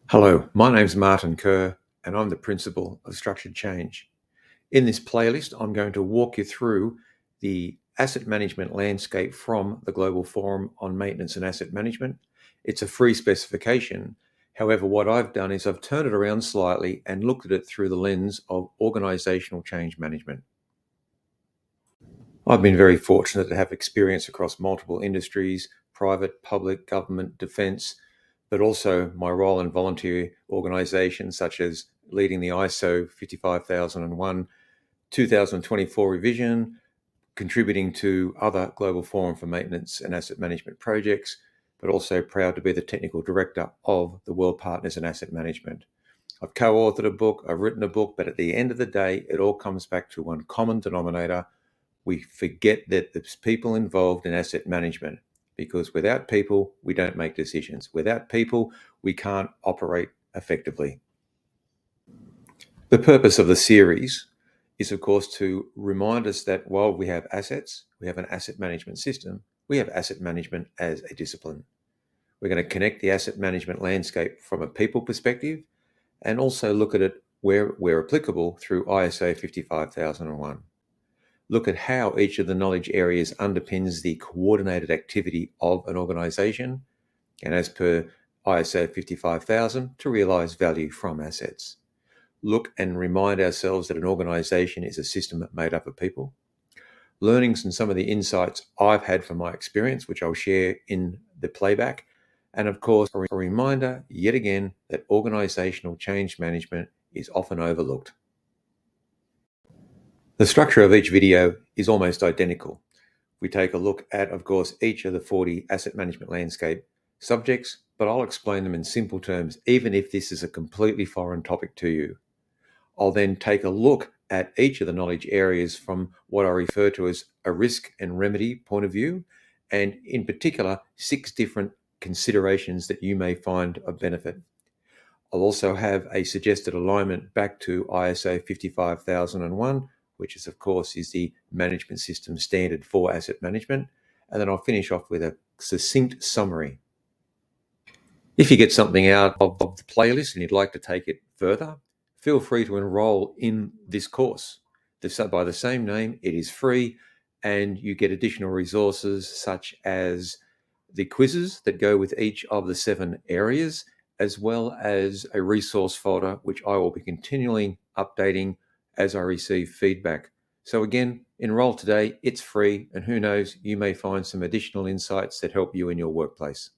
Hello, my name's Martin Kerr, and I'm the Principal of Structured Change. In this playlist, I'm going to walk you through the asset management landscape from the Global Forum on Maintenance and Asset Management. It's a free specification. However, what I've done is I've turned it around slightly and looked at it through the lens of organisational change management. I've been very fortunate to have experience across multiple industries, private, public, government, defence, but also my role in volunteer organisations such as leading the ISO 55001 2024 revision, contributing to other Global Forum for Maintenance and Asset Management projects, but also proud to be the technical director of the World Partners in Asset Management. I've co-authored a book, I've written a book, but at the end of the day, it all comes back to one common denominator. We forget that there's people involved in asset management, because without people, we don't make decisions. Without people, we can't operate effectively. The purpose of the series is, of course, to remind us that while we have assets, we have an asset management system, we have asset management as a discipline. We're going to connect the asset management landscape from a people perspective and also look at it where applicable through ISO 55001. Look at how each of the knowledge areas underpins the coordinated activity of an organisation, and as per ISO 55000, to realise value from assets. Look and remind ourselves that an organisation is a system made up of people. Learnings and some of the insights I've had from my experience, which I'll share in the playback. And of course, a reminder yet again that organisational change management is often overlooked. The structure of each video is almost identical. We take a look at, of course, each of the 40 asset management landscape subjects, but I'll explain them in simple terms, even if this is a completely foreign topic to you. I'll then take a look at each of the knowledge areas from what I refer to as a risk and remedy point of view, and in particular, 6 different considerations that you may find of benefit. I'll also have a suggested alignment back to ISO 55001, which is, of course, is the management system standard for asset management. And then I'll finish off with a succinct summary. If you get something out of the playlist and you'd like to take it further, feel free to enroll in this course. By the same name, it is free, and you get additional resources such as the quizzes that go with each of the 7 areas, as well as a resource folder, which I will be continually updating as I receive feedback. So again, enroll today, it's free, and who knows, you may find some additional insights that help you in your workplace.